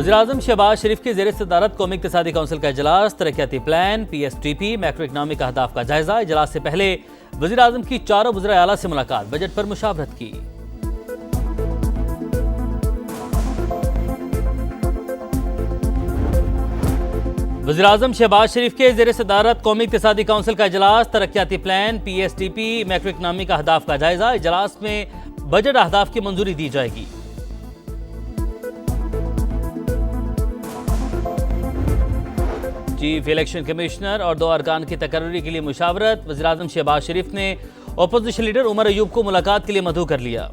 वज़ीर-ए-आज़म शहबाज शरीफ की ज़ेर सदारत कौमी इक़्तिसादी काउंसिल का इजलास, तरक्याती प्लान, PSTP, मैक्रो इकनॉमिक अहदाफ का जायजा। इजलास से पहले वज़ीर-ए-आज़म की चारों वज़ीर आला से मुलाकात, बजट पर मुशावरत की। वज़ीर-ए-आज़म शहबाज शरीफ के ज़ेर सदारत कौमी इक़्तिसादी काउंसिल का इजलास, तरक्याती प्लान, PSTP, मैक्रो इकनॉमिक अहदाफ का जायजा। इजलास में बजट अहदाफ की मंजूरी दी जाएगी। चीफ इलेक्शन कमिश्नर और 2 अरकान की तकर्री के लिए मुशावरत। वज़ीर-ए-आज़म शहबाज शरीफ ने अपोजिशन लीडर उमर अयूब को मुलाकात के लिए मदऊ कर लिया।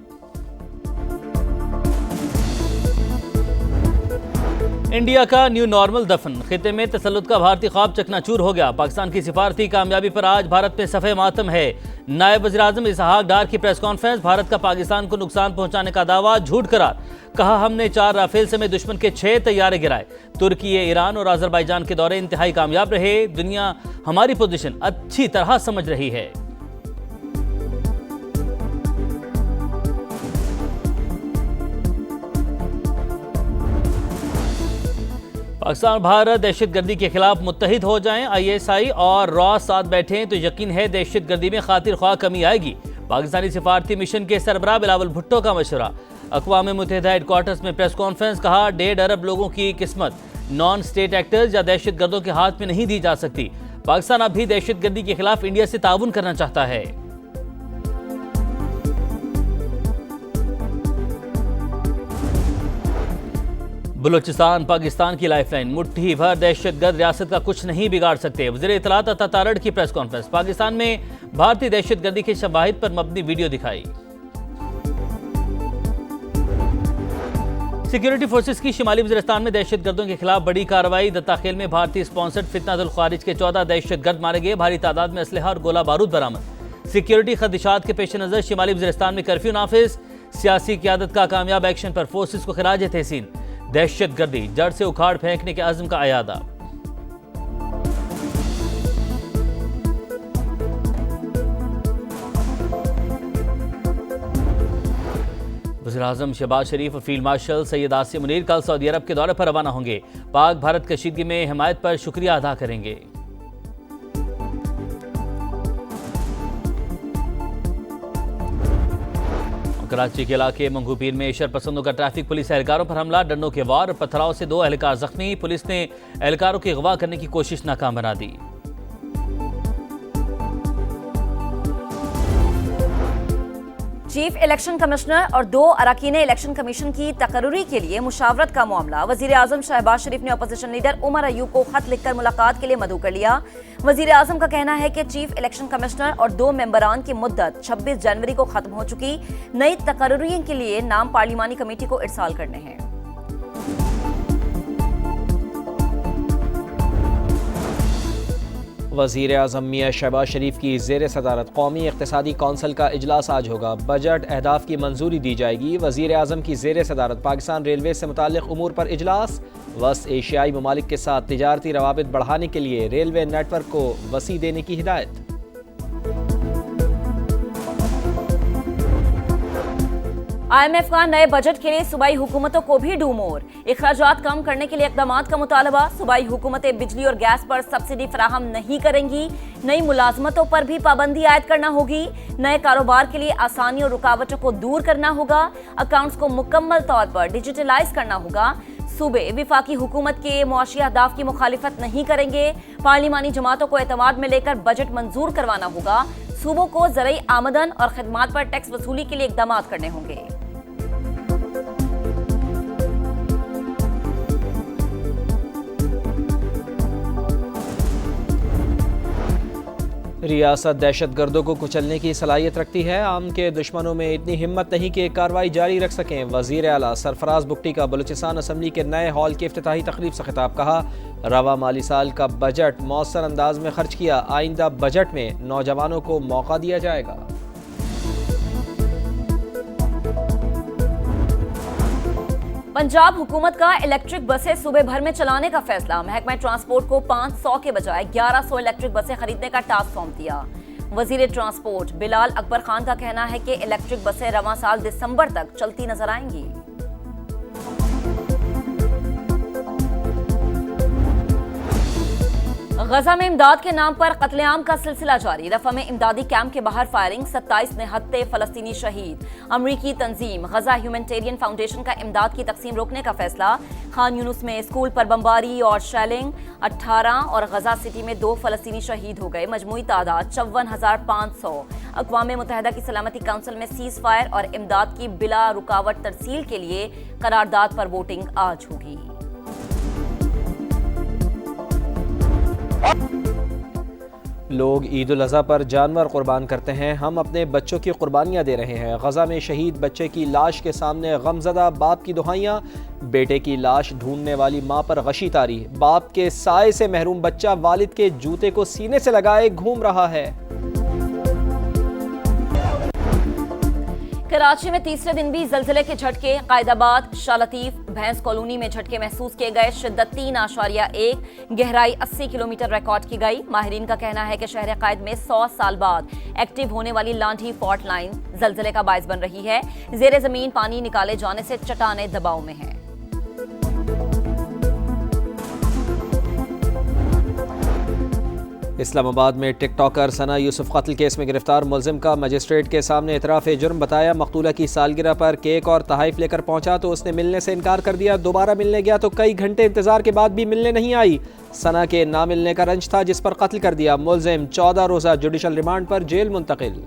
इंडिया का न्यू नॉर्मल दफन, खिते में तसल्लुत का भारतीय ख्वाब चकनाचूर हो गया। पाकिस्तान की सिफारती कामयाबी पर आज भारत में सफ़े मातम है। नायब वज़ीर-ए-आज़म इसहाक डार की प्रेस कॉन्फ्रेंस, भारत का पाकिस्तान को नुकसान पहुंचाने का दावा झूठ करार। कहा, हमने 4 राफेल समेत दुश्मन के 6 तैयारे गिराए। तुर्की, ईरान और अजरबैजान के दौरे इंतहाई कामयाब रहे। दुनिया हमारी पोजीशन अच्छी तरह समझ रही है। पाकिस्तान और भारत दहशतगर्दी के खिलाफ मुत्तहिद हो जाएं। ISI और रॉ साथ बैठें तो यकीन है दहशतगर्दी में खातिर ख्वाह कमी आएगी। पाकिस्तानी सिफारती मिशन के सरबराह बिलावल भुट्टो का मशवरा। अक़वाम मुत्तहिदा हेडक्वार्टर्स में प्रेस कॉन्फ्रेंस, कहा 1.5 अरब लोगों की किस्मत नॉन स्टेट एक्टर्स या दहशतगर्दों के हाथ में नहीं दी जा सकती। पाकिस्तान अब भी दहशतगर्दी के खिलाफ इंडिया से ताउन करना चाहता है। बलूचिस्तान पाकिस्तान की लाइफलाइन, मुट्ठी भर दहशतगर्द रियासत का कुछ नहीं बिगाड़ सकते। वज़ीर इत्तलात अता तारड़ की प्रेस कॉन्फ्रेंस, पाकिस्तान में भारतीय दहशतगर्दी के शवाहिद पर मबनी वीडियो दिखाई। सिक्योरिटी फोर्सेस की शिमाली वज़ीरिस्तान में दहशतगर्दों के खिलाफ बड़ी कार्रवाई। दत्ताखेल में भारतीय स्पॉन्सर्ड फितनातुल ख़ारिज के 14 दहशतगर्द मारे गए। भारी तादाद में असलहा और गोला बारूद बरामद। सिक्योरिटी खदशात के पेश नज़र शिमाली वज़ीरिस्तान में कर्फ्यू नाफिज। सियासी क़यादत का कामयाब एक्शन पर फोर्सेस को खिराज तहसीन। दहशतगर्दी जड़ से उखाड़ फेंकने के अज़्म का अयादा। वज़ीर-ए-आज़म शहबाज शरीफ और फील्ड मार्शल सैयद आसिम मुनीर कल सऊदी अरब के दौरे पर रवाना होंगे। पाक भारत कशीदगी में हिमायत पर शुक्रिया अदा करेंगे। कराची के इलाके मंगूपीर में शरपसंदों का ट्रैफिक पुलिस एहलकारों पर हमला, डंडों के वार और पथराव से 2 एहलकार जख्मी। पुलिस ने एहलकारों की अगवा करने की कोशिश नाकाम बना दी। चीफ इलेक्शन कमिश्नर और 2 अरकान इलेक्शन कमीशन की तकर्री के लिए मुशावरत का मामला। वज़ीर-ए-आज़म शहबाज शरीफ ने अपोजिशन लीडर उमर अयूब को खत लिखकर मुलाकात के लिए मदऊ कर लिया। वज़ीर-ए-आज़म का कहना है कि चीफ इलेक्शन कमिश्नर और 2 मेंबरान की मुद्दत 26 जनवरी को खत्म हो चुकी। नई तकर्री के लिए नाम पार्लिमानी कमेटी को इरसाल करने हैं। वज़ीर-ए-आज़म मियां शहबाज शरीफ की ज़ेर सदारत कौमी इक़्तिसादी काउंसिल का इजलास आज होगा। बजट अहदाफ की मंजूरी दी जाएगी। वज़ीर-ए-आज़म की ज़ेर सदारत पाकिस्तान रेलवे से मुताल्लिक़ उमूर पर इजलास। वस्त एशियाई ममालिक के साथ तिजारती रवाबित बढ़ाने के लिए रेलवे नेटवर्क को वसी देने की हिदायत। IMF का नए बजट के लिए सूबाई हुकूमतों को भी डूमोर। इखराजात कम करने के लिए इक़दामात का मुतालबा। सूबाई हुकूमतें बिजली और गैस पर सब्सिडी फराहम नहीं करेंगी। नई मुलाजमतों पर भी पाबंदी आयद करना होगी। नए कारोबार के लिए आसानी और रुकावटों को दूर करना होगा। अकाउंट्स को मुकम्मल तौर पर डिजिटलाइज करना होगा। सूबे विफाकी हुकूमत के मुआशी अहदाफ की मुखालिफत नहीं करेंगे। पार्लिमानी जमातों को एतमाद में लेकर बजट मंजूर करवाना होगा। सूबों को ज़रई आमदन और खिदमात पर टैक्स वसूली के लिए इक़दामात करने होंगे। रियासत दहशतगर्दों को कुचलने की सलाहियत रखती है। आम के दुश्मनों में इतनी हिम्मत नहीं कि कार्रवाई जारी रख सकें। वज़ीर आला सरफराज बुगटी का बलूचिस्तान असम्बली के नए हॉल की इफ्तिताही तकरीब से खिताब। कहा, रवा माली साल का बजट मौसर अंदाज में खर्च किया। आइंदा बजट में नौजवानों को मौका दिया जाएगा। पंजाब हुकूमत का इलेक्ट्रिक बसें सूबे भर में चलाने का फैसला। महकमा ट्रांसपोर्ट को 500 के बजाय 1100 इलेक्ट्रिक बसें खरीदने का टास्क सौंप दिया। वजीर ट्रांसपोर्ट बिलाल अकबर खान का कहना है कि इलेक्ट्रिक बसें रवां साल दिसंबर तक चलती नजर आएंगी। गजा में इमदाद के नाम पर कत्लेआम का सिलसिला जारी। रफा में इमदादी कैंप के बाहर फायरिंग, 27 निहत्ते फलस्तीनी शहीद। अमरीकी तंजीम गजा ह्यूमैनिटेरियन फाउंडेशन का इमदाद की तकसीम रोकने का फैसला। खान यूनुस में स्कूल पर बमबारी और शेलिंग, 18 और गजा सिटी में 2 फलस्तीनी शहीद हो गए। मजमूई तादाद 54,500। अक़वाम मुत्तहिदा की सलामती काउंसिल में सीज फायर और इमदाद की बिला रुकावट तरसील के लिए करारदाद पर वोटिंग आज होगी। लोग ईद उल अज़हा पर जानवर कुर्बान करते हैं, हम अपने बच्चों की कुर्बानियाँ दे रहे हैं। गजा में शहीद बच्चे की लाश के सामने गमज़दा बाप की दुहाइयाँ, बेटे की लाश ढूंढने वाली माँ पर गशी तारी। बाप के साए से महरूम बच्चा वालिद के जूते को सीने से लगाए घूम रहा है। कराची में तीसरे दिन भी जलजिले के झटके। कायदाबाद, शाह लतीफ, भैंस कॉलोनी में झटके महसूस किए गए। शिद्दत 3.1, गहराई 80 किलोमीटर रिकॉर्ड की गई। माहिरीन का कहना है कि शहर कायद में 100 साल बाद एक्टिव होने वाली लांढी फॉल्ट लाइन जलजिले का बायस बन रही है। जेर जमीन पानी निकाले जाने से चट्टानें दबाव में हैं। इस्लामाबाद में टिकटॉकर सना यूसुफ कत्ल केस में गिरफ्तार मुलजिम का मजिस्ट्रेट के सामने इतराफ़ जुर्म बताया। मकतूला की सालगिरह पर केक और तहाइफ लेकर पहुंचा तो उसने मिलने से इनकार कर दिया। दोबारा मिलने गया तो कई घंटे इंतजार के बाद भी मिलने नहीं आई। सना के ना मिलने का रंज था जिस पर कत्ल कर दिया। मुलजिम 14 रोज़ा जुडिशल रिमांड पर जेल मुंतकिल।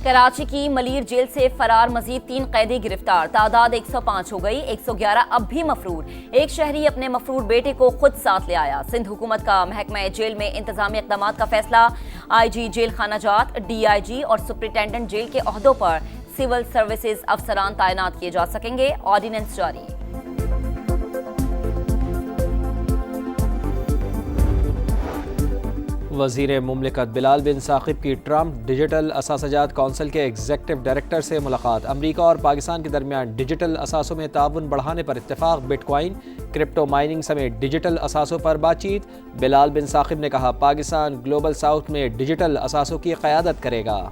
कराची की मलीर जेल से फरार मजीद 3 कैदी गिरफ्तार। तादाद 105 हो गई। 111 अब भी मफरूर। एक शहरी अपने मफरूर बेटे को खुद साथ ले आया। सिंध हुकूमत का महकमा जेल में इंतजामी इक़दामात का फैसला। IG जेल खाना जात, DIG और सुपरिटेंडेंट जेल के ओहदों पर सिविल सर्विसेज अफसरान तैनात किए जा सकेंगे। ऑर्डिनेंस जारी। वज़ीर मुमलिकत बिलाल बिन साकिब की ट्रंप डिजिटल असासजात कौंसिल के एग्जीक्यूटिव डायरेक्टर से मुलाकात। अमरीका और पाकिस्तान के दरमियान डिजिटल असासों में ताउन बढ़ाने पर इत्तेफाक। बिटकॉइन, क्रिप्टो माइनिंग समेत डिजिटल असासों पर बातचीत। बिलाल बिन साकिब ने कहा पाकिस्तान ग्लोबल साउथ में डिजिटल असासों की क़यादत करेगा।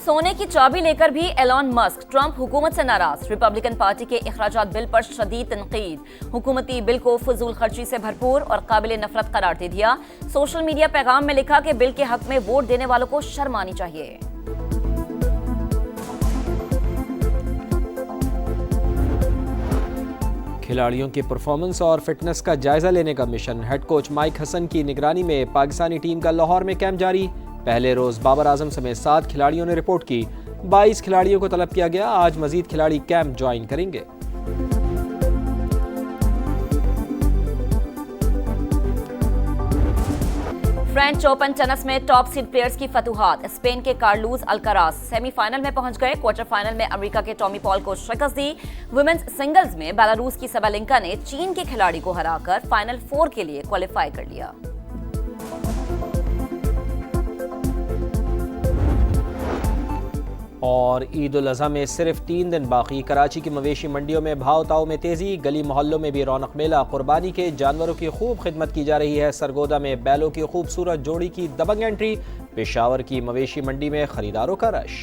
सोने की चाबी लेकर भी एलॉन मस्क। ट्रंप हुकूमत से नाराज। रिपब्लिकन पार्टी के इखराजात बिल पर शदीद तनकीद। हुकूमती बिल को फजूल खर्ची से भरपूर और काबिल नफरत करार दे दिया। सोशल मीडिया पैगाम में लिखा कि बिल के हक में वोट देने वालों को शर्म आनी चाहिए। खिलाड़ियों की परफॉर्मेंस और फिटनेस का जायजा लेने का mission. Head coach Mike Hesson की निगरानी में पाकिस्तानी टीम का लाहौर में कैंप जारी। पहले रोज बाबर आजम समेत 7 खिलाड़ियों ने रिपोर्ट की। 22 खिलाड़ियों को तलब किया गया। आज मजीद खिलाड़ी कैंप ज्वाइन करेंगे। फ्रेंच ओपन टेनिस में टॉप सीड प्लेयर्स की फतूहात। स्पेन के कार्लोस अल्काराज सेमीफाइनल में पहुंच गए। क्वार्टर फाइनल में अमेरिका के टॉमी पॉल को शिकस्त दी। वुमेन्स सिंगल्स में बेलारूस की सबालेंका ने चीन के खिलाड़ी को हराकर फाइनल 4 के लिए क्वालिफाई कर लिया। और ईद उल अज़हा में सिर्फ 3 दिन बाकी। कराची की मवेशी मंडियों में भाव ताव में तेज़ी। गली मोहल्लों में भी रौनक मेला। कुर्बानी के जानवरों की खूब खिदमत की जा रही है। सरगोदा में बैलों की खूबसूरत जोड़ी की दबंग एंट्री। पेशावर की मवेशी मंडी में खरीदारों का रश।